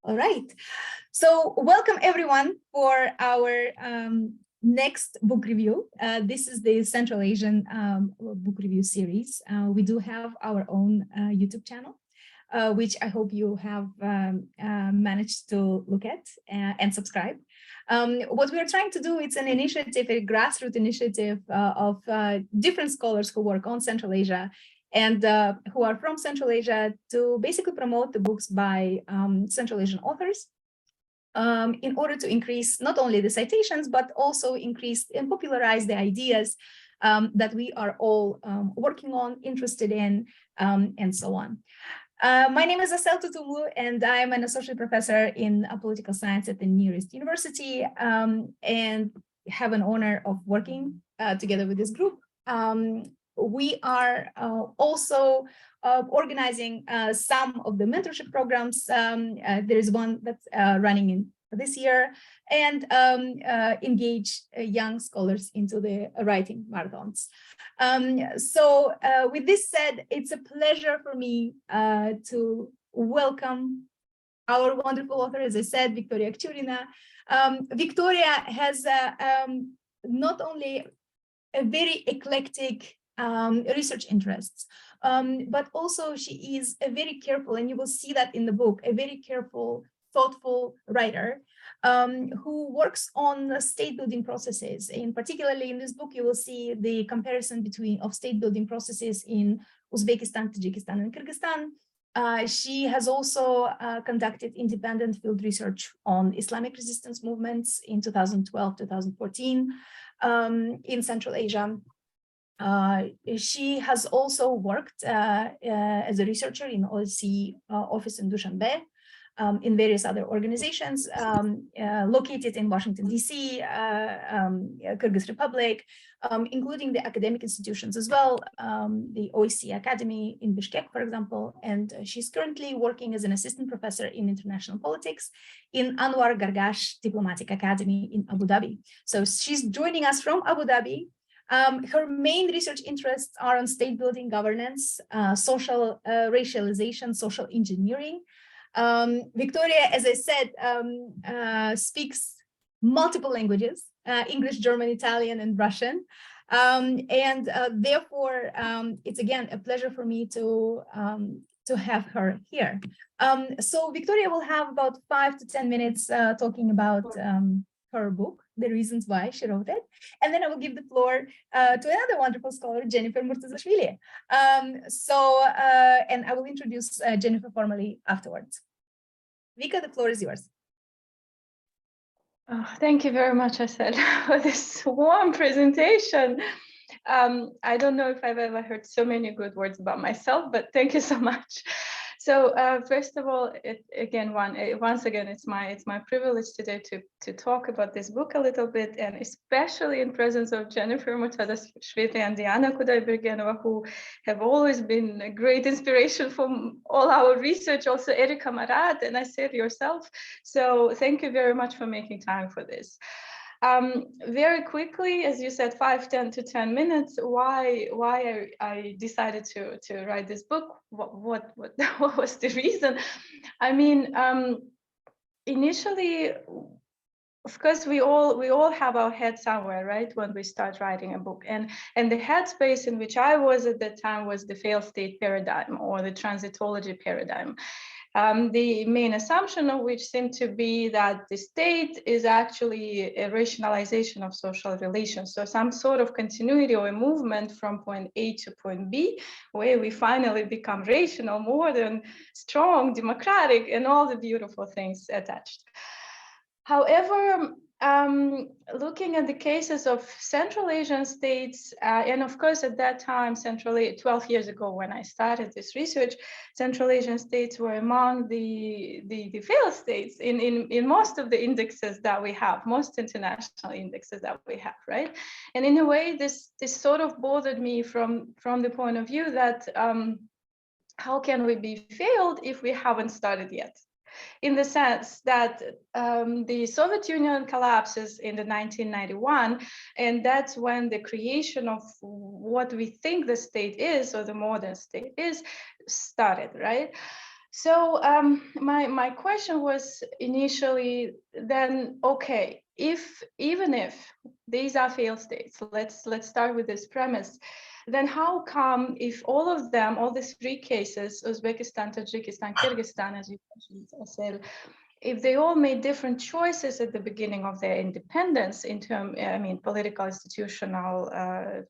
All right. So welcome everyone for our next book review. This is the Central Asian book review series. We do have our own YouTube channel, which I hope you have managed to look at and subscribe. What we are trying to do, it's an initiative, a grassroots initiative of different scholars who work on Central Asia and who are from Central Asia, to basically promote the books by Central Asian authors in order to increase not only the citations, but also increase and popularize the ideas that we are all working on, interested in, and so on. My name is Asel Tutumlu, and I'm an associate professor in political science at the Near East University, and have an honor of working together with this group. We are also organizing some of the mentorship programs. There is one that's running in this year, and engage young scholars into the writing marathons. So with this said, it's a pleasure for me to welcome our wonderful author, as I said, Viktoria Akchurina. Viktoria has not only a very eclectic research interests, but also she is a very careful, and you will see that in the book, a very careful, thoughtful writer who works on state building processes. And particularly in this book, you will see the comparison of state building processes in Uzbekistan, Tajikistan, and Kyrgyzstan. She has also conducted independent field research on Islamic resistance movements in 2012, 2014 in Central Asia. She has also worked as a researcher in OSCE office in Dushanbe, in various other organizations located in Washington, D.C., Kyrgyz Republic, including the academic institutions as well, the OSCE Academy in Bishkek, for example, and she's currently working as an assistant professor in international politics in Anwar Gargash Diplomatic Academy in Abu Dhabi. So she's joining us from Abu Dhabi. Her main research interests are on state building, governance, social racialization, social engineering. Viktoria, as I said, speaks multiple languages, English, German, Italian, and Russian. And therefore, it's again a pleasure for me to have her here. So Viktoria will have about 5 to 10 minutes talking about her book, the reasons why she wrote it. And then I will give the floor to another wonderful scholar, Jennifer Murtazashvili. And I will introduce Jennifer formally afterwards. Vika, the floor is yours. Oh, thank you very much, Asel, for this warm presentation. I don't know if I've ever heard so many good words about myself, but thank you so much. So first of all, once again, it's my privilege today to talk about this book a little bit, and especially in presence of Jennifer Murtazashvili and Diana Kudai-Bergenova, who have always been a great inspiration for all our research, also Erika Marat and Asel yourself. So thank you very much for making time for this. Very quickly, as you said, 10 to 10 minutes, why I decided to write this book, what was the reason? I mean, initially, of course, we all have our head somewhere, right, when we start writing a book, and the headspace in which I was at that time was the failed state paradigm, or the transitology paradigm. The main assumption of which seemed to be that the state is actually a rationalization of social relations. So some sort of continuity or a movement from point A to point B, where we finally become rational, modern, strong, democratic, and all the beautiful things attached. However, looking at the cases of Central Asian states, and of course at that time, 12 years ago when I started this research, Central Asian states were among the failed states in most of the indexes that we have, most international indexes that we have, right? And in a way, this sort of bothered me from the point of view that how can we be failed if we haven't started yet? In the sense that the Soviet Union collapses in the 1991, and that's when the creation of what we think the state is, or the modern state is, started, right? So my question was initially then, okay, even if these are failed states, let's start with this premise. Then how come if all of them, all these three cases, Uzbekistan, Tajikistan, Kyrgyzstan, as you said, if they all made different choices at the beginning of their independence in terms, I mean, political, institutional,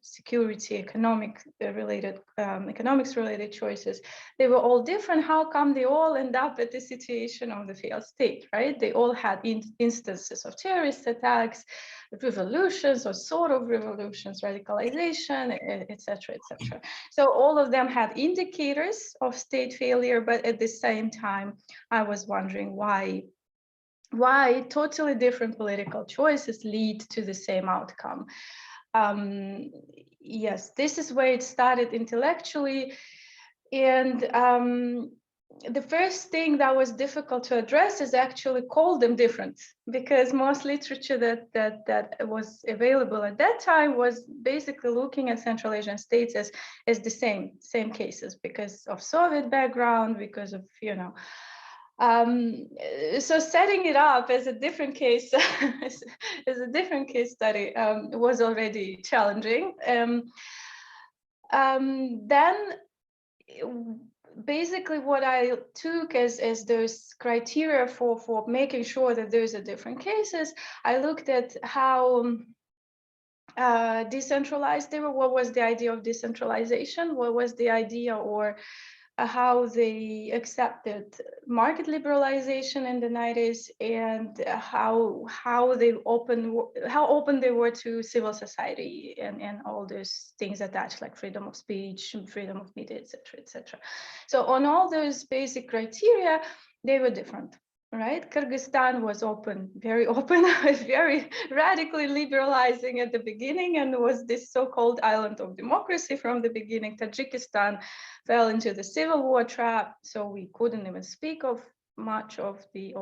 security, economics related choices, they were all different. How come they all end up at the situation of the failed state, right? They all had instances of terrorist attacks, revolutions or sort of revolutions, radicalization, etc., etc. So all of them had indicators of state failure, but at the same time, I was wondering why totally different political choices lead to the same outcome. Yes, this is where it started intellectually. And the first thing that was difficult to address is actually call them different, because most literature that was available at that time was basically looking at Central Asian states as the same cases because of Soviet background, because of, you know, so setting it up as a different case, as a different case study was already challenging. Then basically what I took as those criteria for making sure that there's a different cases, I looked at how decentralized they were. What was the idea of decentralization? What was the idea, or how they accepted market liberalization in the 90s, and how open they were to civil society and all those things attached, like freedom of speech, freedom of media, etc., etc. So on all those basic criteria, they were different. Right, Kyrgyzstan was open, very open, very radically liberalizing at the beginning, and was this so-called island of democracy from the beginning. Tajikistan fell into the civil war trap, so we couldn't even speak of much of the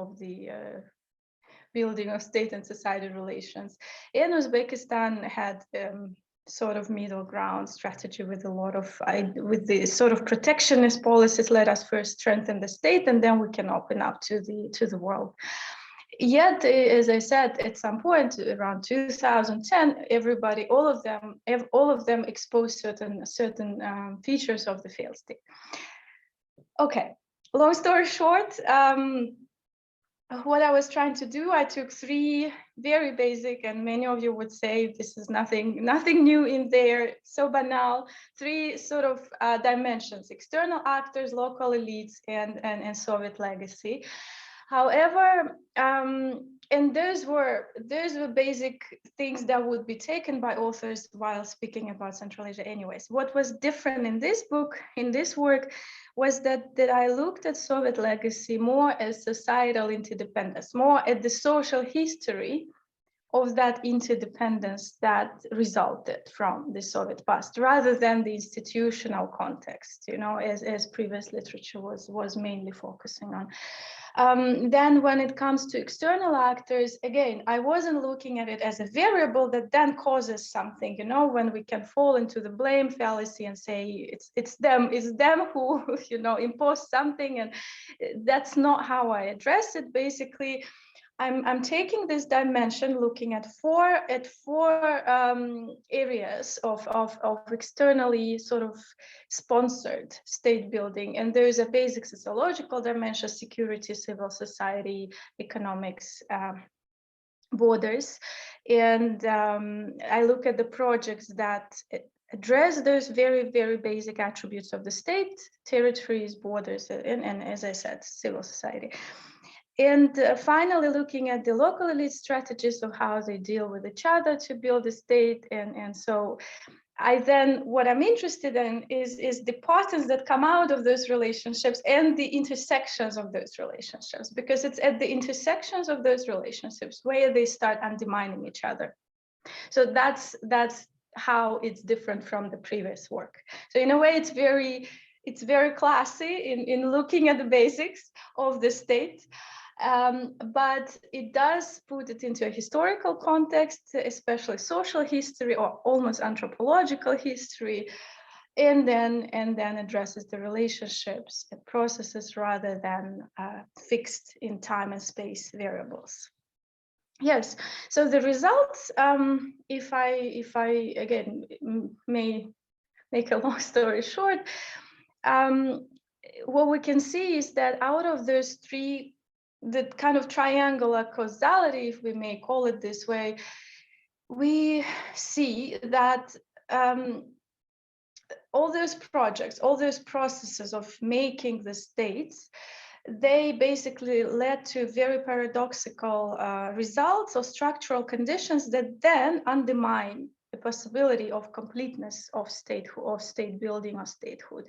building of state and society relations. And Uzbekistan had sort of middle ground strategy with a lot of with the sort of protectionist policies. Let us first strengthen the state, and then we can open up to the world. Yet, as I said, at some point around 2010, everybody, all of them exposed certain features of the failed state. Okay, long story short, what I was trying to do, I took three very basic, and many of you would say this is nothing new in there, so banal, three sort of dimensions: external actors, local elites, and Soviet legacy. However, and those were basic things that would be taken by authors while speaking about Central Asia anyways. What was different in this book, in this work, was that I looked at Soviet legacy more as societal interdependence, more at the social history of that interdependence that resulted from the Soviet past, rather than the institutional context, you know, as previous literature was mainly focusing on. Then when it comes to external actors, again, I wasn't looking at it as a variable that then causes something, you know, when we can fall into the blame fallacy and say it's them who, you know, impose something, and that's not how I address it. Basically, I'm taking this dimension, looking at four areas of externally sort of sponsored state building, and there is a basic sociological dimension: security, civil society, economics, borders, and I look at the projects that address those very, very basic attributes of the state: territories, borders, and as I said, civil society. And finally, looking at the local elite strategies of how they deal with each other to build a state. And so what I'm interested in is the patterns that come out of those relationships and the intersections of those relationships, because it's at the intersections of those relationships where they start undermining each other. So that's how it's different from the previous work. So in a way, it's very classy in looking at the basics of the state. But it does put it into a historical context, especially social history or almost anthropological history. and then addresses the relationships and processes rather than fixed in time and space variables. Yes, so the results, if I again may make a long story short, what we can see is that out of those three, the kind of triangular causality, if we may call it this way, we see that all those projects, all those processes of making the states, they basically led to very paradoxical results or structural conditions that then undermine the possibility of completeness of state building or statehood.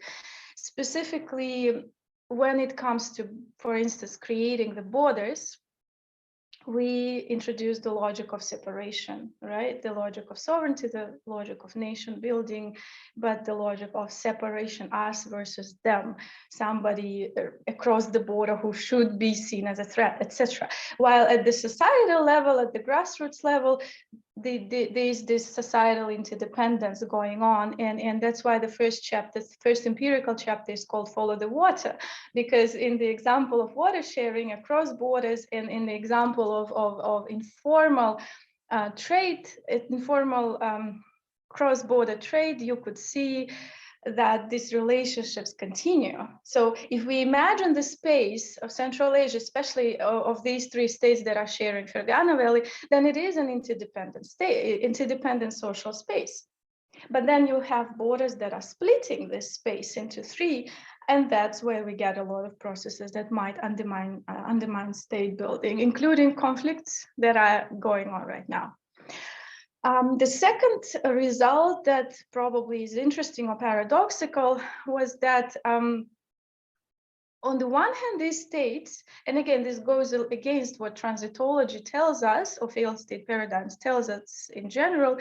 Specifically, when it comes to, for instance, creating the borders, we introduced the logic of separation, right? The logic of sovereignty, the logic of nation building, but the logic of separation, us versus them, somebody across the border who should be seen as a threat, etc. While at the societal level, at the grassroots level, there's this societal interdependence going on, and that's why the first empirical chapter is called Follow the Water, because in the example of water sharing across borders and in the example of informal trade, informal cross-border trade, you could see that these relationships continue. So if we imagine the space of Central Asia, especially of these three states that are sharing Fergana Valley, then it is an interdependent state, interdependent social space. But then you have borders that are splitting this space into three, and that's where we get a lot of processes that might undermine state building, including conflicts that are going on right now. The second result that probably is interesting or paradoxical was that on the one hand, these states, and again, this goes against what transitology tells us, or failed state paradigms tells us in general,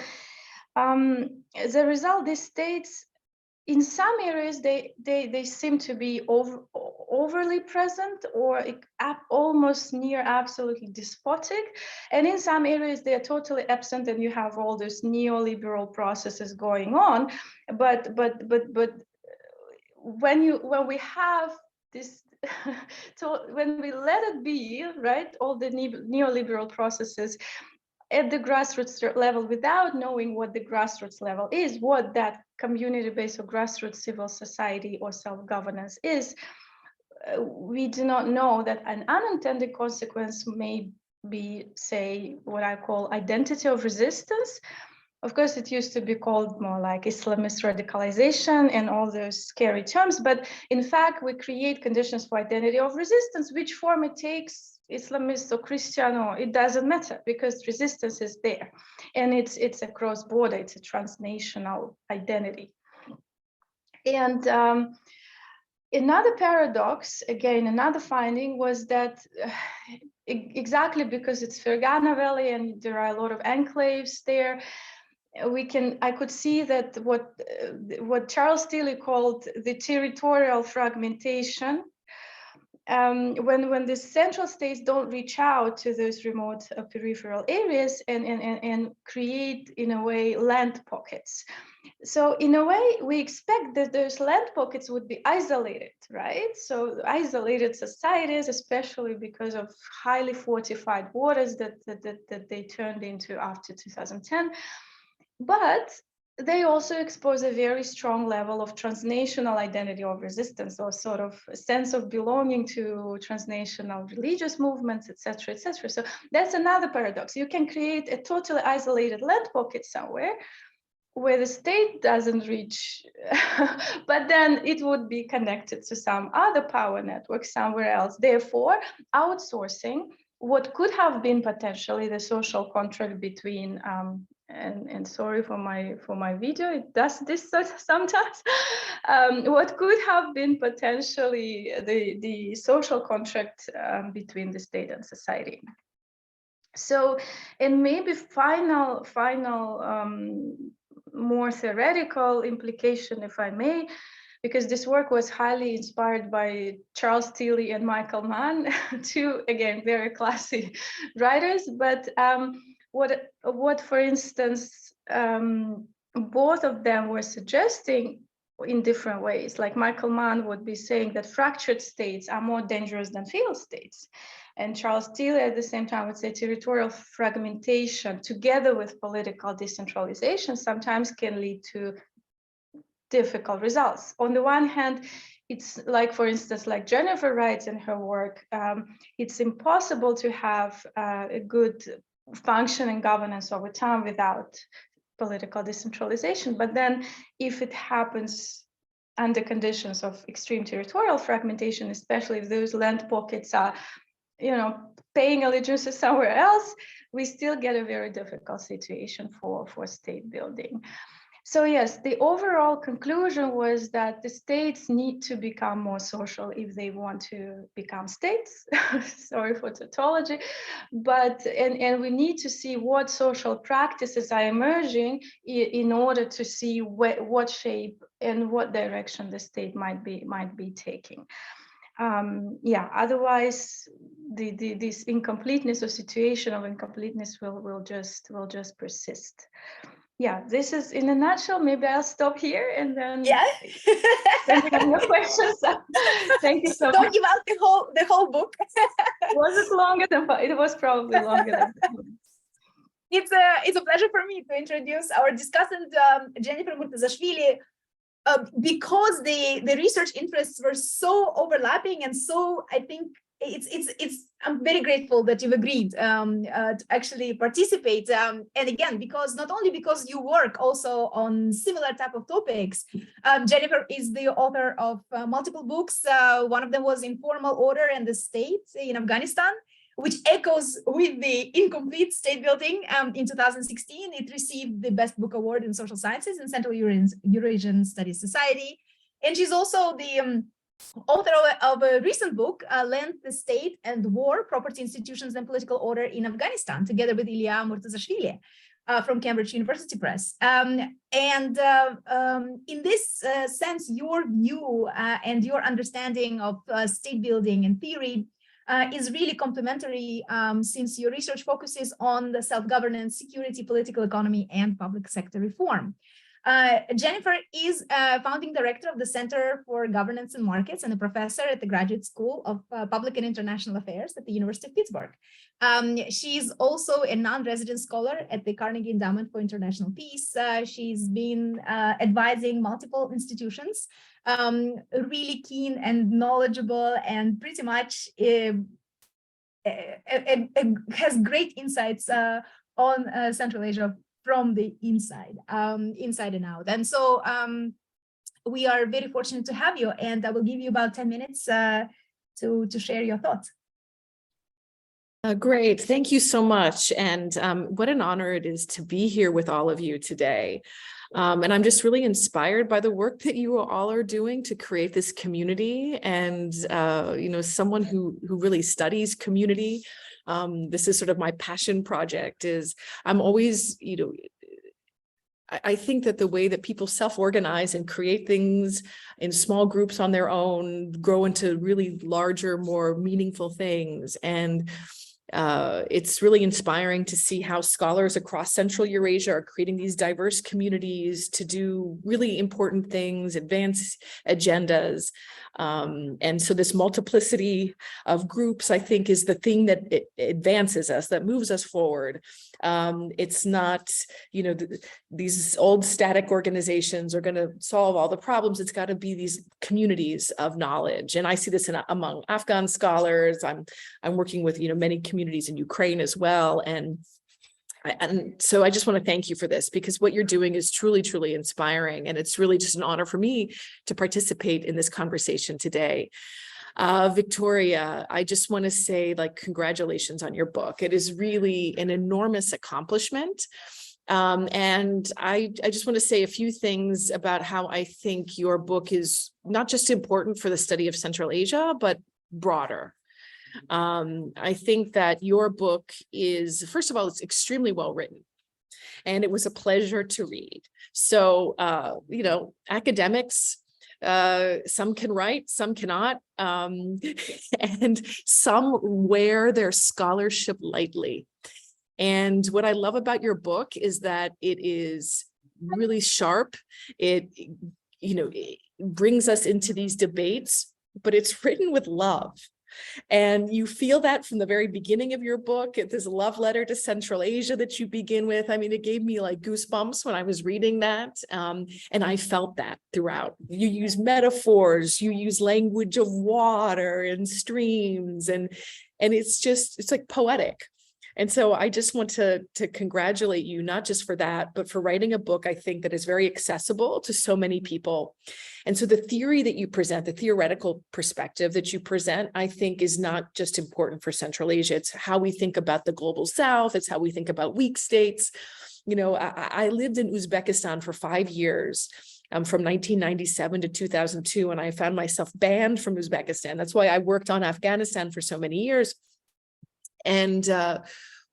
as a result, these states, in some areas, they seem to be overly present or almost near absolutely despotic, and in some areas they are totally absent, and you have all these neoliberal processes going on. But when we have this, so when we let it be, right, all the neoliberal processes at the grassroots level without knowing what the grassroots level is, what that community-based or grassroots civil society or self-governance is, we do not know that an unintended consequence may be, say, what I call identity of resistance. Of course, it used to be called more like Islamist radicalization and all those scary terms, but in fact, we create conditions for identity of resistance, which form it takes, Islamist or Christian, or it doesn't matter, because resistance is there, and it's a cross-border, it's a transnational identity. And another paradox, again, another finding was that exactly because it's Fergana Valley and there are a lot of enclaves there, I could see that what Charles Tilly called the territorial fragmentation, when the central states don't reach out to those remote peripheral areas and create, in a way, land pockets. So in a way, we expect that those land pockets would be isolated, right? So isolated societies, especially because of highly fortified borders that they turned into after 2010. But they also expose a very strong level of transnational identity of resistance, or sort of a sense of belonging to transnational religious movements, etc., etc. So that's another paradox. You can create a totally isolated land pocket somewhere where the state doesn't reach, but then it would be connected to some other power network somewhere else. Therefore, outsourcing what could have been potentially the social contract between and sorry for my video, it does this sometimes. What could have been potentially the social contract between the state and society. So, and maybe final more theoretical implication, if I may, because this work was highly inspired by Charles Tilly and Michael Mann, two, again, very classy writers. But what for instance, both of them were suggesting in different ways. Like Michael Mann would be saying that fractured states are more dangerous than failed states. And Charles Tilly at the same time would say territorial fragmentation together with political decentralization sometimes can lead to difficult results. On the one hand, it's like, for instance, like Jennifer writes in her work, it's impossible to have a good functioning governance over time without political decentralization. But then if it happens under conditions of extreme territorial fragmentation, especially if those land pockets are, paying allegiances somewhere else, we still get a very difficult situation for state building. So yes, the overall conclusion was that the states need to become more social if they want to become states. Sorry for tautology, but and we need to see what social practices are emerging in order to see what shape and what direction the state might be taking. Otherwise this incompleteness or situation of incompleteness will just persist. Yeah, this is in a nutshell. Maybe I'll stop here and then depending on your questions. Thank you so much. Don't give out the whole book. Was it longer than? It was probably longer than. It's a pleasure for me to introduce our discussant, Jennifer Murtazashvili, because the research interests were so overlapping, and so I think I'm very grateful that you've agreed to actually participate. And again, because not only because you work also on similar type of topics, Jennifer is the author of multiple books. One of them was Informal Order and the State in Afghanistan, which echoes with the incomplete state building. In 2016, it received the Best Book Award in Social Sciences in Central Eurasian Studies Society. And she's also the author of a recent book, Land, the State and War, Property Institutions and Political Order in Afghanistan, together with Ilya Murtazashvili from Cambridge University Press. In this sense, your view and your understanding of state building and theory is really complementary, since your research focuses on the self-governance, security, political economy, and public sector reform. Jennifer is founding director of the Center for Governance and Markets and a professor at the Graduate School of Public and International Affairs at the University of Pittsburgh. She's also a non-resident scholar at the Carnegie Endowment for International Peace. She's been advising multiple institutions, really keen and knowledgeable, and pretty much has great insights on Central Asia from the inside and out. And so we are very fortunate to have you, and I will give you about 10 minutes to share your thoughts. Great, thank you so much. And what an honor it is to be here with all of you today. And I'm just really inspired by the work that you all are doing to create this community. And, someone who really studies community, this is sort of my passion project. Is I'm always, I think that the way that people self-organize and create things in small groups on their own grow into really larger, more meaningful things. And it's really inspiring to see how scholars across Central Eurasia are creating these diverse communities to do really important things, advance agendas. And so this multiplicity of groups, I think, is the thing that it advances us, that moves us forward. It's not, these old static organizations are going to solve all the problems. It's got to be these communities of knowledge. And I see this among Afghan scholars. I'm working with, many communities in Ukraine as well. And so I just want to thank you for this, because what you're doing is truly, truly inspiring. And it's really just an honor for me to participate in this conversation today. Victoria, I just want to say, congratulations on your book. It is really an enormous accomplishment. And I just want to say a few things about how I think your book is not just important for the study of Central Asia, but broader. I think that your book is, first of all, it's extremely well written, and it was a pleasure to read. So, academics, some can write, some cannot, and some wear their scholarship lightly. And what I love about your book is that it is really sharp. It it brings us into these debates, but it's written with love. And you feel that from the very beginning of your book. There's a love letter to Central Asia that you begin with. I mean, it gave me like goosebumps when I was reading that. And I felt that throughout. You use metaphors, you use language of water and streams, and it's like poetic. And so I just want to congratulate you, not just for that, but for writing a book, I think, that is very accessible to so many people. And so the theory that you present, the theoretical perspective that you present, I think is not just important for Central Asia. It's how we think about the global South. It's how we think about weak states. I lived in Uzbekistan for 5 years. From 1997 to 2002, and I found myself banned from Uzbekistan. That's why I worked on Afghanistan for so many years. And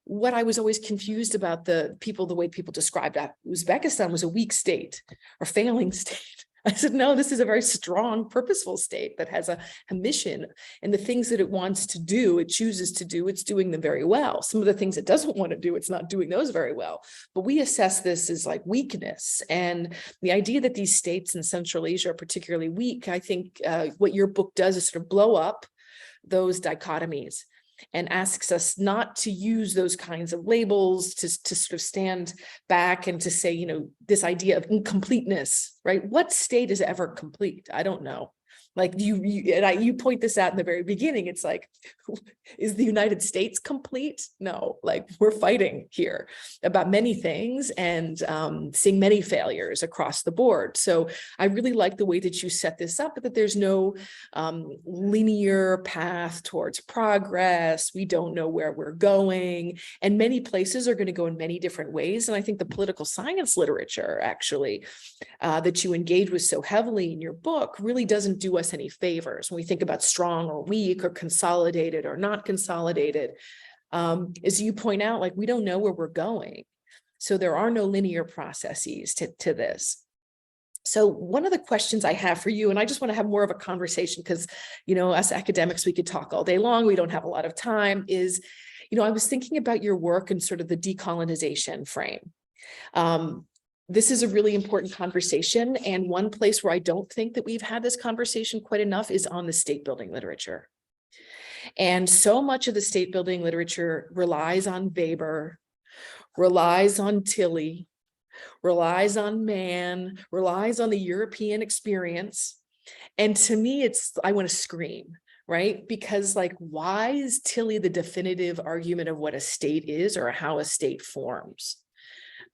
what I was always confused about the way people described that Uzbekistan was a weak state or failing state. I said, no, this is a very strong, purposeful state that has a mission, and the things that it wants to do, it chooses to do, it's doing them very well. Some of the things it doesn't want to do, it's not doing those very well. But we assess this as like weakness. And the idea that these states in Central Asia are particularly weak, I think what your book does is sort of blow up those dichotomies and asks us not to use those kinds of labels, to sort of stand back and to say, this idea of incompleteness, right? What state is ever complete? I don't know. Like you point this out in the very beginning. It's like, is the United States complete? No, like we're fighting here about many things and seeing many failures across the board. So I really like the way that you set this up, that there's no linear path towards progress. We don't know where we're going. And many places are going to go in many different ways. And I think the political science literature, actually, that you engage with so heavily in your book really doesn't do us any favors when we think about strong or weak or consolidated or not consolidated. As you point out, like we don't know where we're going. So there are no linear processes to this. So one of the questions I have for you, and I just want to have more of a conversation because, us academics, we could talk all day long. We don't have a lot of time, is, I was thinking about your work and sort of the decolonization frame. This is a really important conversation. And one place where I don't think that we've had this conversation quite enough is on the state building literature. And so much of the state building literature relies on Weber, relies on Tilly, relies on Mann, relies on the European experience. And to me, I want to scream, right? Because like, why is Tilly the definitive argument of what a state is or how a state forms?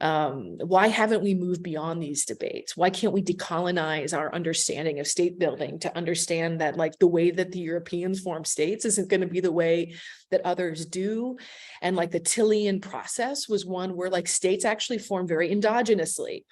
Why haven't we moved beyond these debates? Why can't we decolonize our understanding of state building to understand that like the way that the Europeans form states isn't going to be the way that others do? And like the Tillian process was one where like states actually form very endogenously,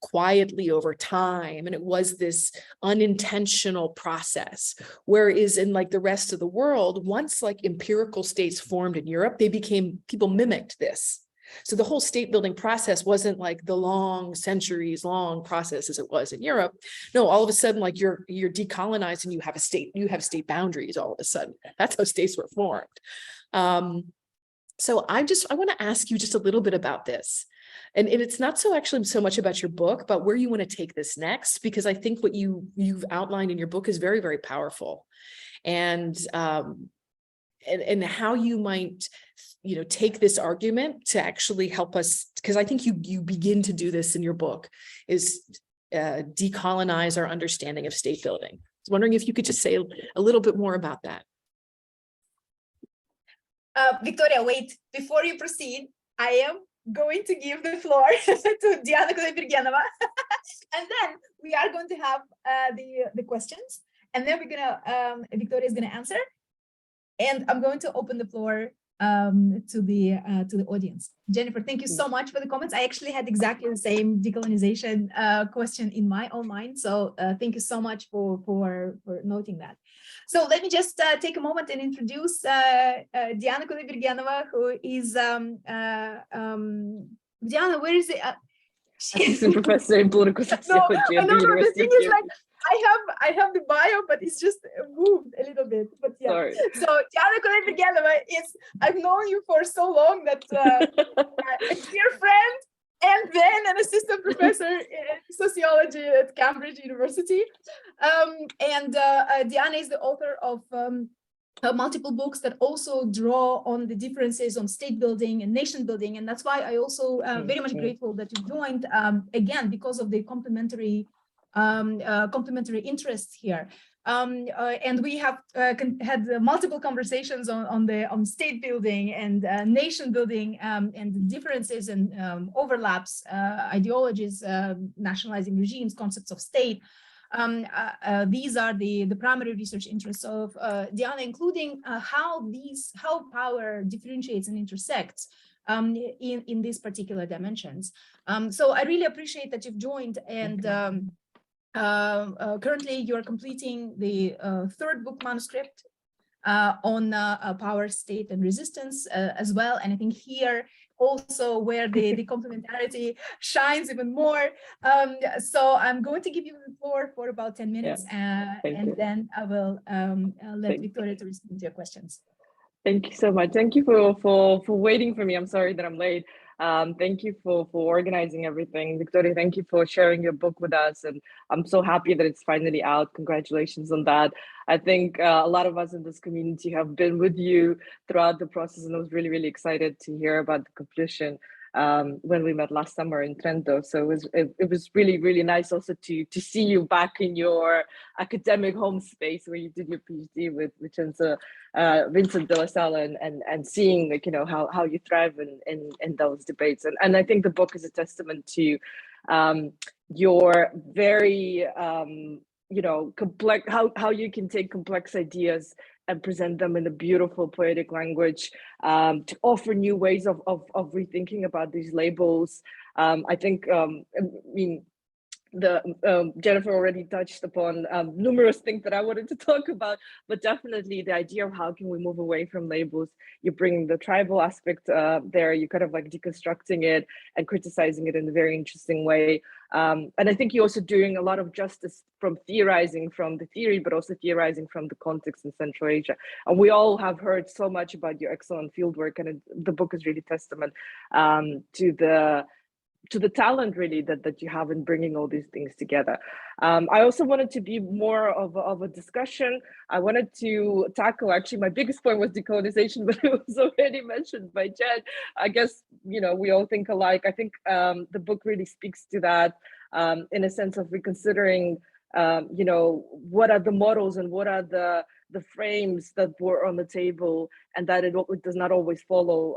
quietly over time. And it was this unintentional process. Whereas in like the rest of the world, once like empirical states formed in Europe, people mimicked this. So the whole state building process wasn't like the long, centuries long process as it was in Europe. No, all of a sudden, like you're decolonized and you have state boundaries all of a sudden. That's how states were formed. So I want to ask you just a little bit about this. And it's not so much about your book, but where you want to take this next, because I think what you've outlined in your book is very, very powerful. And how you might, take this argument to actually help us, because I think you begin to do this in your book, is decolonize our understanding of state building. I was wondering if you could just say a little bit more about that. Victoria, wait, before you proceed, I am going to give the floor to Diana Kulebirgenova, and then we are going to have the questions, and then Victoria is gonna answer. And I'm going to open the floor to the audience. Jennifer, thank you so much for the comments. I actually had exactly the same decolonization question in my own mind. So thank you so much for noting that. So let me just take a moment and introduce Diana Kulebirgenova, who is Diana, where is it? Assistant professor in political sociology at the University of Kyrgyzstan. I have the bio, but it's just moved a little bit. But yeah. Sorry. So Diana Kulebirgenova, I've known you for so long that a dear friend and then an assistant professor in sociology at Cambridge University. Diana is the author of multiple books that also draw on the differences on state building and nation building. And that's why I also very much grateful that you joined, again, because of the complementary interests here. And we have had multiple conversations on state building and nation building and the differences and overlaps, ideologies, nationalizing regimes, concepts of state. These are the primary research interests of Diana, including how power differentiates and intersects in these particular dimensions. So I really appreciate that you've joined, and currently you're completing the third book manuscript on power, state, and resistance as well. And I think here also where the complementarity shines even more. So I'm going to give you the floor for about 10 minutes, and then I will let Viktoria to respond to your questions. Thank you so much. Thank you for waiting for me. I'm sorry that I'm late. Thank you for organizing everything. Viktoria, thank you for sharing your book with us. And I'm so happy that it's finally out. Congratulations on that. I think a lot of us in this community have been with you throughout the process, and I was really, really excited to hear about the completion when we met last summer in Trento. So it was really, really nice also to see you back in your academic home space where you did your PhD with Vincent de la Sala, and seeing, like, you know, how you thrive in those debates. And I think the book is a testament to your very complex, how you can take complex ideas and present them in a beautiful poetic language, to offer new ways of rethinking about these labels. I think Jennifer already touched upon numerous things that I wanted to talk about, but definitely the idea of how can we move away from labels. You're bringing the tribal aspect there, you're kind of like deconstructing it and criticizing it in a very interesting way. And I think you're also doing a lot of justice from theorizing from the theory, but also theorizing from the context in Central Asia. And we all have heard so much about your excellent fieldwork, and the book is really testament to the talent really that you have in bringing all these things together. I also wanted to be more of a discussion. I wanted to tackle, actually my biggest point was decolonization, but it was already mentioned by Jen. I guess, you know, we all think alike. I think the book really speaks to that in a sense of reconsidering, you know, what are the models and what are the frames that were on the table, and that it does not always follow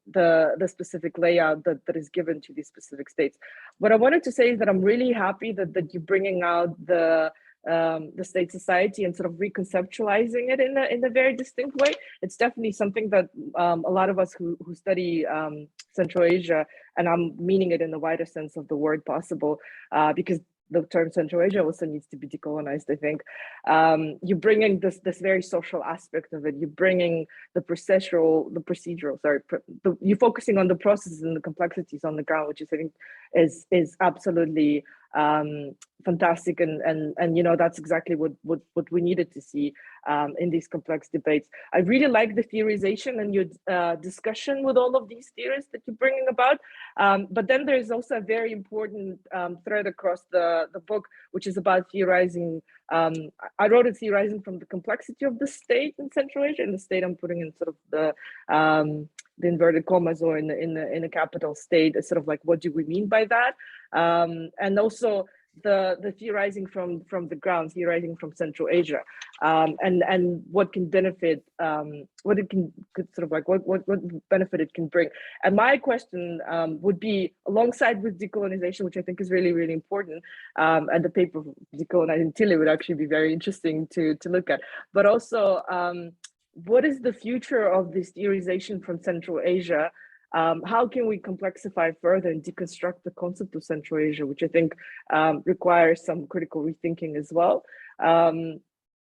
the specific layout that is given to these specific states. What I wanted to say is that I'm really happy that you're bringing out the state society and sort of reconceptualizing it in a very distinct way. It's definitely something that a lot of us who study Central Asia, and I'm meaning it in the wider sense of the word possible, because the term Central Asia also needs to be decolonized, I think. You're bringing this very social aspect of it. You're bringing you're focusing on the processes and the complexities on the ground, which is, I think, is absolutely fantastic, and you know, that's exactly what we needed to see in these complex debates. I really like the theorization and your discussion with all of these theories that you're bringing about, but then there's also a very important thread across the book, which is about theorizing. I wrote it theorizing from the complexity of the state in Central Asia, and the state I'm putting in sort of the inverted commas, or in a capital state. It's sort of like, what do we mean by that? And also the theorizing from the ground, theorizing from Central Asia, and what can benefit, what benefit it can bring. And my question would be, alongside with decolonization, which I think is really, really important, and the paper Decolonizing Chile would actually be very interesting to look at, but also what is the future of this theorization from Central Asia? How can we complexify further and deconstruct the concept of Central Asia, which I think requires some critical rethinking as well.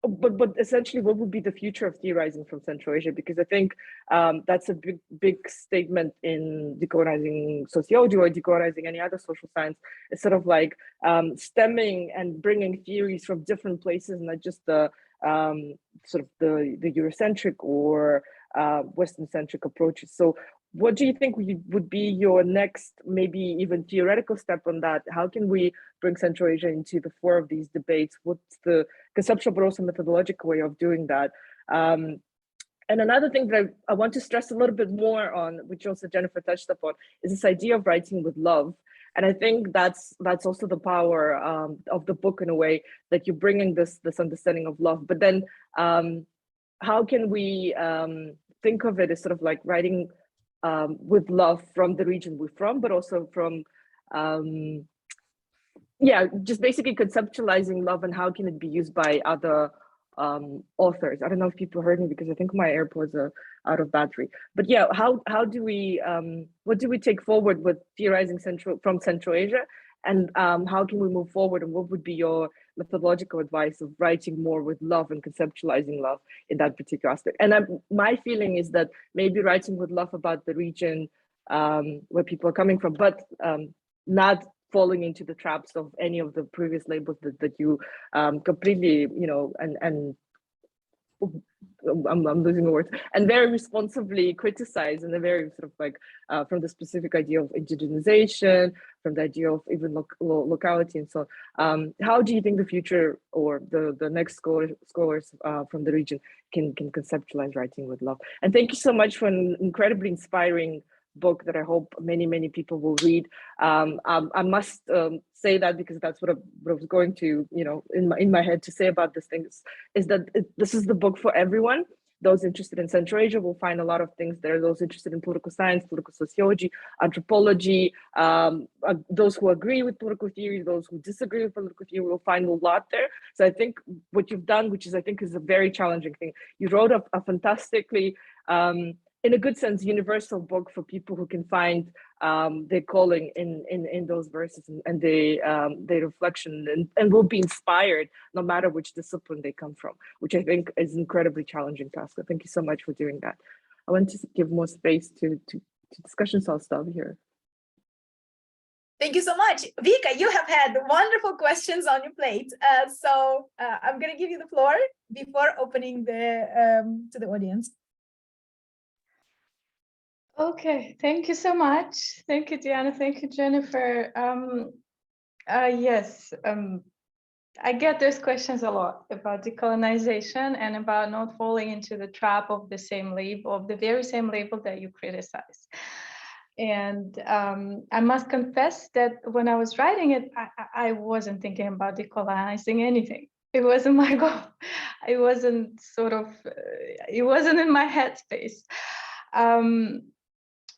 But essentially, what would be the future of theorizing from Central Asia? Because I think that's a big statement in decolonizing sociology or decolonizing any other social science. It's sort of like stemming and bringing theories from different places, not just the sort of the Eurocentric or Western-centric approaches. So what do you think would be your next, maybe even theoretical step on that? How can we bring Central Asia into the fore of these debates? What's the conceptual but also methodological way of doing that? And another thing that I want to stress a little bit more on, which also Jennifer touched upon, is this idea of writing with love. And I think that's also the power of the book, in a way, that you're bringing this understanding of love. But then how can we think of it as sort of like writing with love from the region we're from, but also from, just basically conceptualizing love and how can it be used by other authors. I don't know if people heard me because I think my AirPods are out of battery. But yeah, how do we, what do we take forward with theorizing from Central Asia? And how can we move forward? And what would be your methodological advice of writing more with love and conceptualizing love in that particular aspect? And my feeling is that maybe writing with love about the region where people are coming from, but not falling into the traps of any of the previous labels that you completely, and I'm losing the words, and very responsibly criticize, and a very sort of like from the specific idea of indigenization, from the idea of even locality and so on. How do you think the future or the next scholars from the region can conceptualize writing with love? And thank you so much for an incredibly inspiring book that I hope many people will read. I must say that because that's what I was going to, in my head to say about this thing is that this is the book for everyone. Those interested in Central Asia will find a lot of things there. Those interested in political science, political sociology, anthropology, those who agree with political theory, those who disagree with political theory will find a lot there. So I think what you've done, which I think is a very challenging thing, you wrote a fantastically, in a good sense, universal book for people who can find their calling in those verses and their reflection and will be inspired no matter which discipline they come from, which I think is an incredibly challenging task. So thank you so much for doing that. I want to give more space to discussion, so I'll stop here. Thank you so much. Vika, you have had wonderful questions on your plate. So I'm going to give you the floor before opening to the audience. Okay, thank you so much. Thank you, Diana. Thank you, Jennifer. Yes, I get those questions a lot about decolonization and about not falling into the trap of the same label, of the very same label that you criticize. And I must confess that when I was writing it, I wasn't thinking about decolonizing anything. It wasn't my goal. It wasn't it wasn't in my headspace.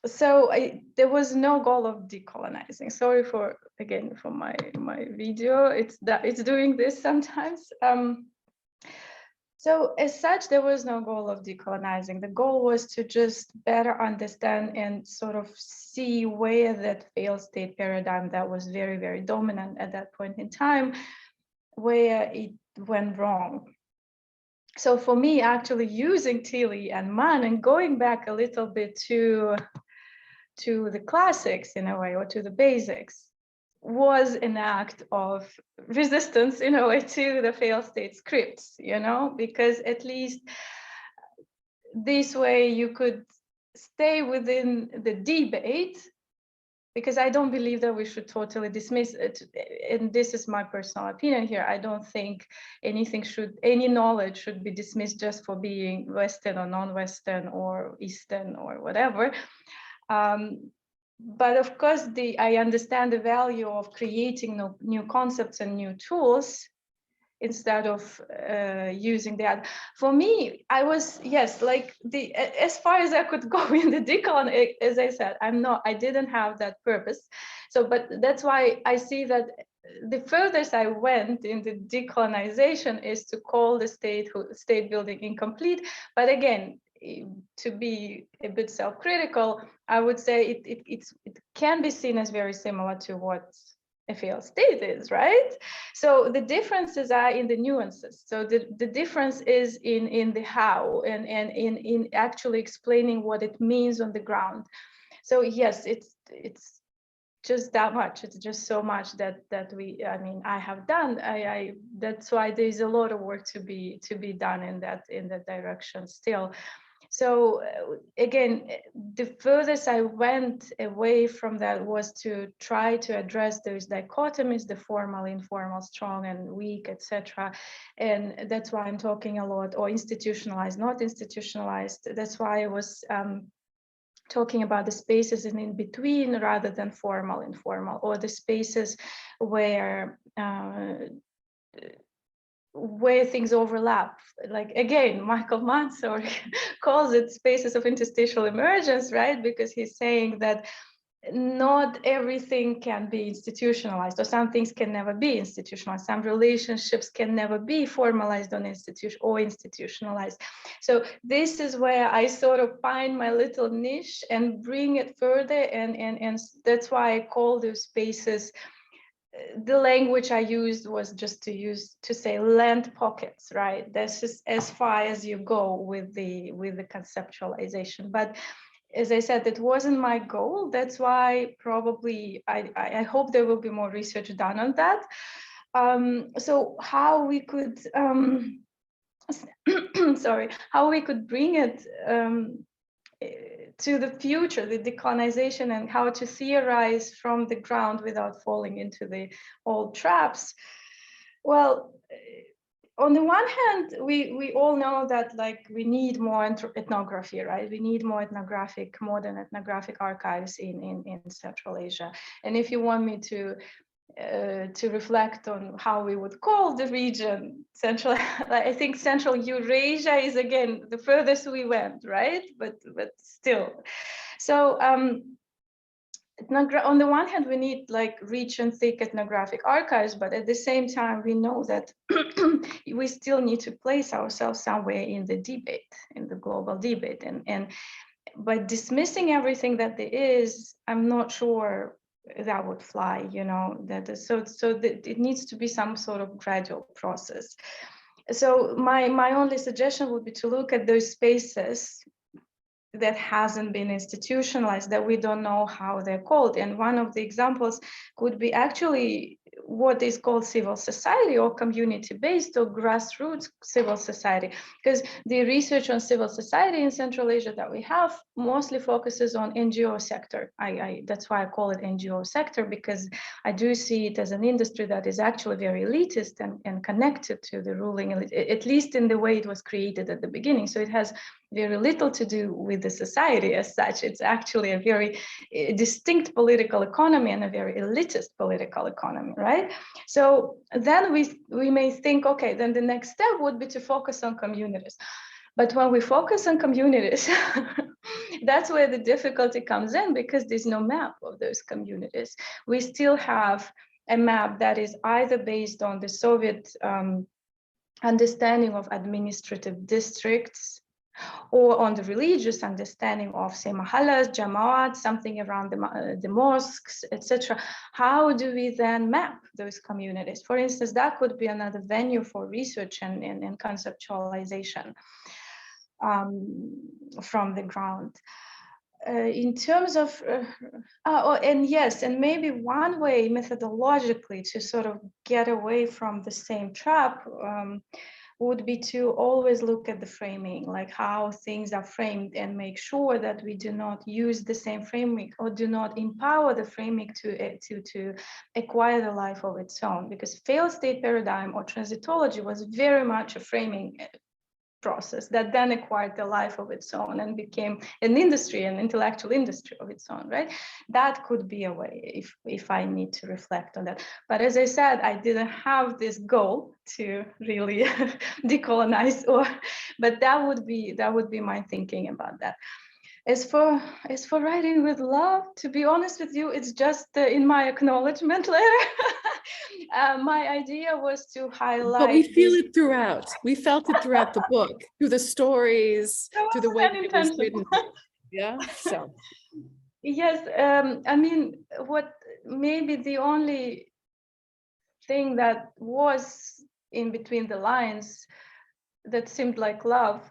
So there was no goal of decolonizing. Sorry for my video. It's doing this sometimes. So as such, there was no goal of decolonizing. The goal was to just better understand and sort of see where that failed state paradigm that was very, very dominant at that point in time, where it went wrong. So for me, actually using Tilly and Mann and going back a little bit to the classics in a way, or to the basics, was an act of resistance in a way to the failed state scripts, because at least this way you could stay within the debate, because I don't believe that we should totally dismiss it. And this is my personal opinion here. I don't think any knowledge should be dismissed just for being Western or non-Western or Eastern or whatever. But of course, I understand the value of creating new concepts and new tools instead of using that. For me, I was, yes, like as far as I could go in the decolon, as I said, I didn't have that purpose. So, but that's why I see that the furthest I went in the decolonization is to call the state building incomplete. But again, to be a bit self-critical, I would say it can be seen as very similar to what a failed state is, right? So the differences are in the nuances. So the difference is in the how and in actually explaining what it means on the ground. So yes, it's just that much. It's just so much that I have done. That's why there's a lot of work to be done in that direction still. So again, the furthest I went away from that was to try to address those dichotomies, the formal, informal, strong and weak, etc. And that's why I'm talking a lot, or institutionalized, not institutionalized. That's why I was talking about the spaces in between rather than formal, informal, or the spaces where things overlap. Like again, Michael Mansour calls it spaces of interstitial emergence, right? Because he's saying that not everything can be institutionalized, or some things can never be institutionalized. Some relationships can never be formalized on institution or institutionalized. So this is where I sort of find my little niche and bring it further, and that's why I call those spaces. The language I used was just to say land pockets, right? That's just as far as you go with the conceptualization. But as I said, it wasn't my goal. That's why probably I hope there will be more research done on that. So how we could sorry, how we could bring it to the future, the decolonization, and how to theorize from the ground without falling into the old traps. Well, on the one hand, we all know that like we need more ethnography, right? We need more modern ethnographic archives in Central Asia. And if you want me to reflect on how we would call the region Central, I think Central Eurasia is again the furthest we went, right? But still, so on the one hand, we need like rich and thick ethnographic archives, but at the same time, we know that we still need to place ourselves somewhere in the debate, in the global debate, and by dismissing everything that there is, I'm not sure that would fly, you know. So that it needs to be some sort of gradual process. So my only suggestion would be to look at those spaces that hasn't been institutionalized, that we don't know how they're called. And one of the examples could be actually what is called civil society, or community-based or grassroots civil society, because the research on civil society in Central Asia that we have mostly focuses on NGO sector. That's why I call it NGO sector, because I do see it as an industry that is actually very elitist and connected to the ruling elite, at least in the way it was created at the beginning. So it has very little to do with the society as such. It's actually a very distinct political economy and a very elitist political economy, right? So then we may think, okay, then the next step would be to focus on communities. But when we focus on communities, that's where the difficulty comes in, because there's no map of those communities. We still have a map that is either based on the Soviet understanding of administrative districts, or on the religious understanding of, say, mahallas, jamaat, something around the mosques, etc. How do we then map those communities? For instance, that could be another venue for research and conceptualization from the ground. In terms of, and maybe one way methodologically to sort of get away from the same trap would be to always look at the framing, like how things are framed, and make sure that we do not use the same framing, or do not empower the framing to acquire the life of its own. Because failed state paradigm or transitology was very much a framing process that then acquired the life of its own and became an industry, an intellectual industry of its own, right? That could be a way if I need to reflect on that. But as I said, I didn't have this goal to really decolonize, but that would be my thinking about that. As for writing with love, to be honest with you, it's just in my acknowledgement letter. My idea was to highlight. But we feel it throughout. We felt it throughout the book, through the stories, through the way it was written. Yeah. So. Yes, I mean, what maybe the only thing that was in between the lines that seemed like love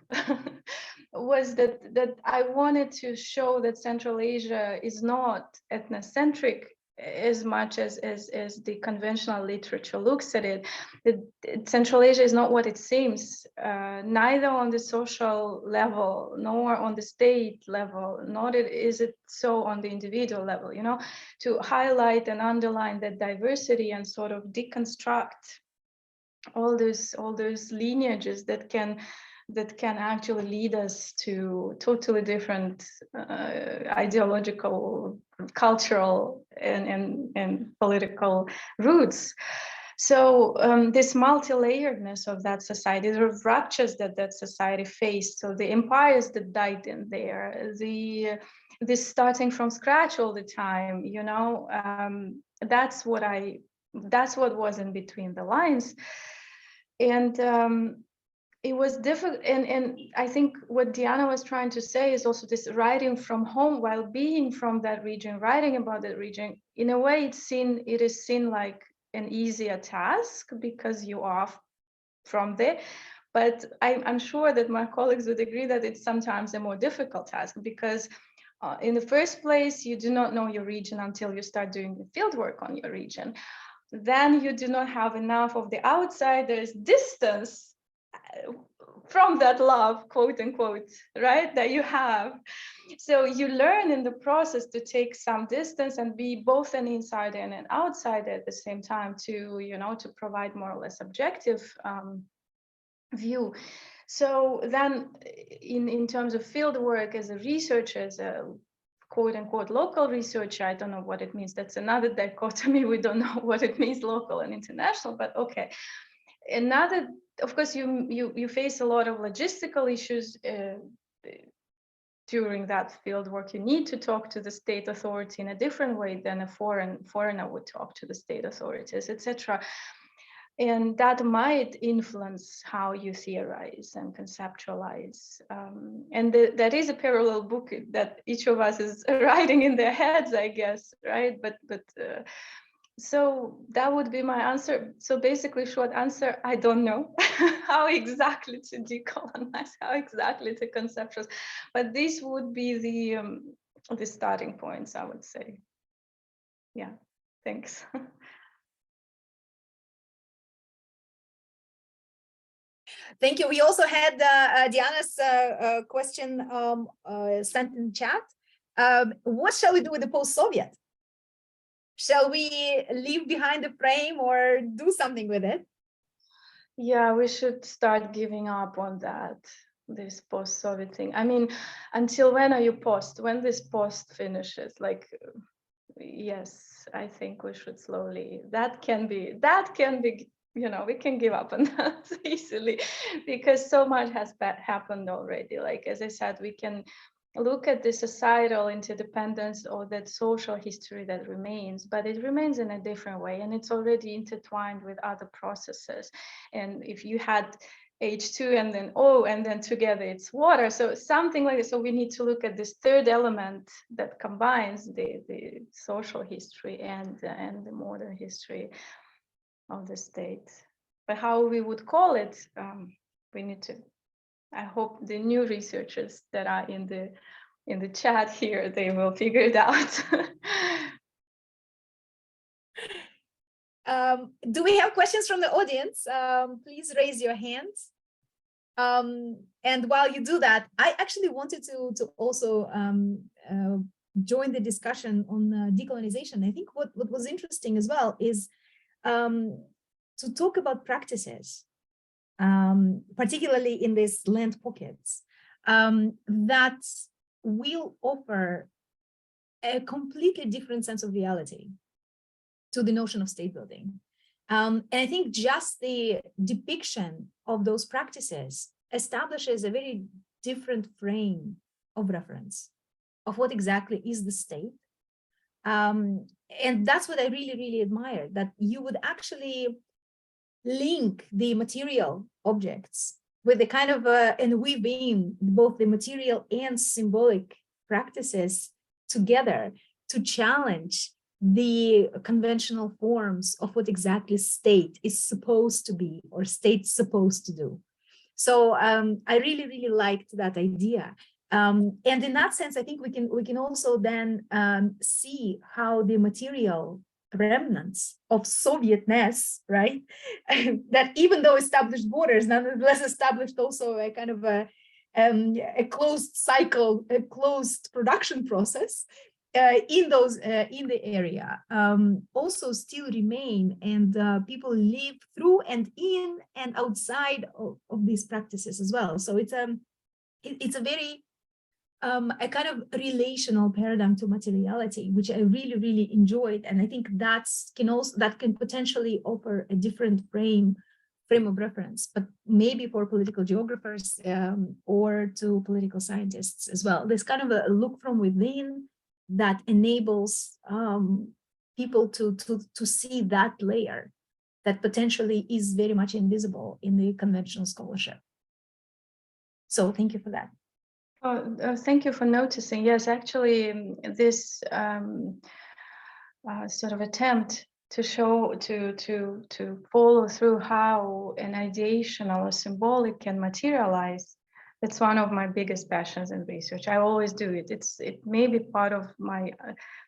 was that I wanted to show that Central Asia is not ethnocentric as much as the conventional literature looks at it. Central Asia is not what it seems, neither on the social level, nor on the state level, nor is it so on the individual level, you know, to highlight and underline that diversity and sort of deconstruct all those lineages that can actually lead us to totally different ideological, cultural, and political roots. So this multi-layeredness of that society, the ruptures that society faced, so the empires that died in there, this starting from scratch all the time, you know, that's what was in between the lines. And it was difficult, and I think what Diana was trying to say is also this writing from home while being from that region, writing about that region. In a way, it is seen like an easier task because you are from there. But I'm sure that my colleagues would agree that it's sometimes a more difficult task because in the first place, you do not know your region until you start doing the field work on your region. Then you do not have enough of the outside. There's distance from that love, quote unquote, right, that you have. So you learn in the process to take some distance and be both an insider and an outsider at the same time to, you know, to provide more or less objective view. So then in terms of field work as a researcher, as a quote unquote local researcher, I don't know what it means. That's another dichotomy. We don't know what it means, local and international, but okay. Another, of course, you face a lot of logistical issues during that field work. You need to talk to the state authority in a different way than a foreigner would talk to the state authorities, etc. And that might influence how you theorize and conceptualize. And that is a parallel book that each of us is writing in their heads, I guess, right? But so that would be my answer. So basically, short answer, I don't know how exactly to decolonize, how exactly to conceptualize, but this would be the starting points, I would say. Yeah, thanks. Thank you. We also had Diana's question sent in chat. What shall we do with the post-Soviet? Shall we leave behind the frame or do something with it? Yeah, we should start giving up on that, this post-Soviet thing. I mean, until when are you post? When this post finishes, like, yes, I think we should slowly, that can be, you know, we can give up on that easily because so much has happened already. Like, as I said, we can look at the societal interdependence or that social history that remains, but it remains in a different way and it's already intertwined with other processes. And if you had H2 and then O and then together it's water, so something like this. So we need to look at this third element that combines the social history and the modern history of the state. But how we would call it, we need to, I hope the new researchers that are in the chat here, they will figure it out. Do we have questions from the audience? Please raise your hands. And while you do that, I actually wanted to also join the discussion on decolonization. I think what was interesting as well is to talk about practices, particularly in these land pockets, that will offer a completely different sense of reality to the notion of state building. And I think just the depiction of those practices establishes a very different frame of reference of what exactly is the state. And that's what I really, really admire, that you would actually link the material objects with the kind of, and weaving both the material and symbolic practices together to challenge the conventional forms of what exactly state is supposed to be or state's supposed to do. So I really, really liked that idea. And in that sense, I think we can also then see how the material remnants of Sovietness, right, that even though established borders, nonetheless established also a kind of a closed cycle, a closed production process in the area, also still remain, and people live through and in and outside of these practices as well. So it's a very a kind of relational paradigm to materiality, which I really enjoyed, and I think that can potentially offer a different frame of reference, but maybe for political geographers or to political scientists as well. There's kind of a look from within that enables people to see that layer that potentially is very much invisible in the conventional scholarship. So thank you for that. Thank you for noticing. Yes, actually, this sort of attempt to show, to follow through how an ideational or symbolic can materialize, that's one of my biggest passions in research. I always do it. It may be part of my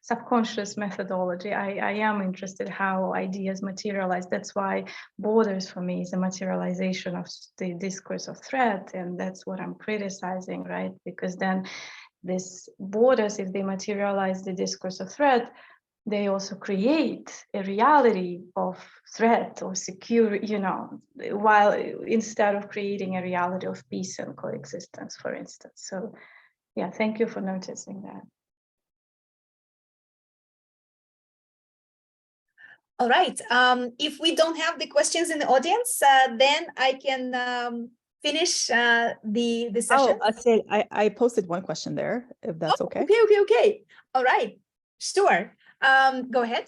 subconscious methodology. I am interested how ideas materialize. That's why borders for me is a materialization of the discourse of threat, and that's what I'm criticizing, right? Because then these borders, if they materialize the discourse of threat, they also create a reality of threat or security, while instead of creating a reality of peace and coexistence, for instance. So yeah, thank you for noticing that. All right. If we don't have the questions in the audience, then I can finish the session. Oh, I posted one question there, if that's okay. Okay. All right. Sure. Go ahead.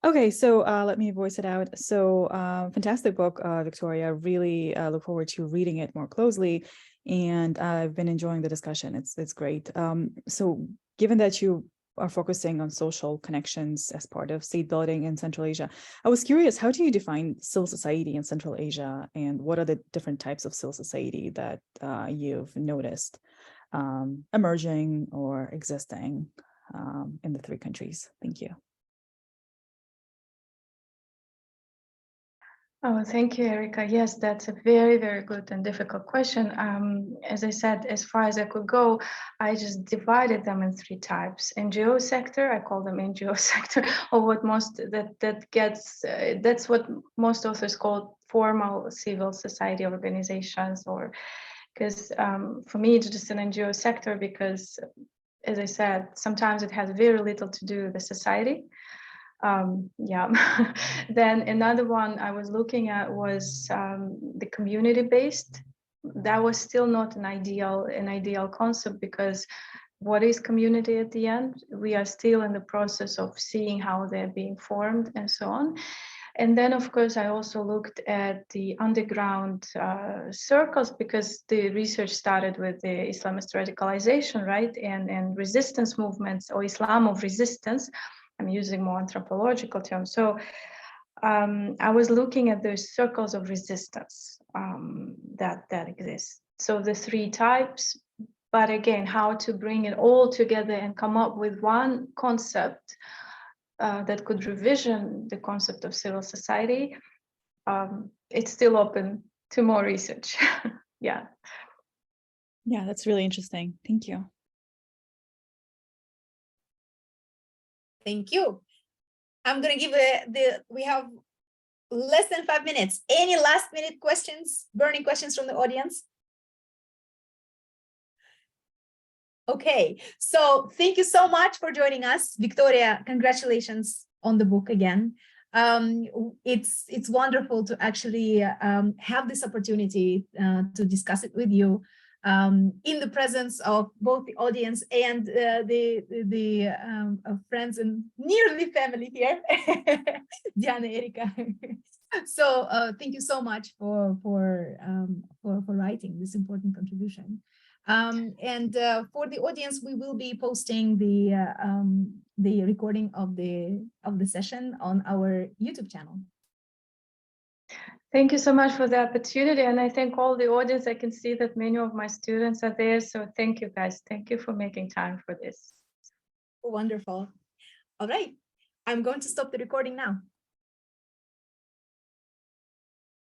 Okay, so let me voice it out. So fantastic book, Victoria. Really look forward to reading it more closely. And I've been enjoying the discussion. It's great. So given that you are focusing on social connections as part of state building in Central Asia, I was curious, how do you define civil society in Central Asia? And what are the different types of civil society that you've noticed emerging or existing in the three countries? Thank you. Oh, thank you, Erica. Yes, that's a very, very good and difficult question. As I said, as far as I could go, I just divided them in three types. NGO sector, I call them NGO sector, or what most that's what most authors call formal civil society organizations, or because for me it's just an NGO sector because, as I said, sometimes it has very little to do with the society. Then another one I was looking at was the community-based. That was still not an ideal concept, because what is community at the end? We are still in the process of seeing how they're being formed and so on. And then, of course, I also looked at the underground circles, because the research started with the Islamist radicalization, right? And resistance movements, or Islam of resistance. I'm using more anthropological terms. So I was looking at those circles of resistance that exist. So the three types, but again, how to bring it all together and come up with one concept that could revision the concept of civil society. It's still open to more research. Yeah, that's really interesting. Thank you. Thank you. I'm going to give we have less than 5 minutes. Any last minute questions, burning questions from the audience? Okay, so thank you so much for joining us. Victoria, congratulations on the book again. It's wonderful to actually have this opportunity to discuss it with you in the presence of both the audience and the friends and nearly family here, Diana, Erica. So thank you so much for writing this important contribution. And for the audience, we will be posting the recording of the session on our YouTube channel. Thank you so much for the opportunity. And I thank all the audience. I can see that many of my students are there. So thank you guys. Thank you for making time for this. Wonderful. All right. I'm going to stop the recording now.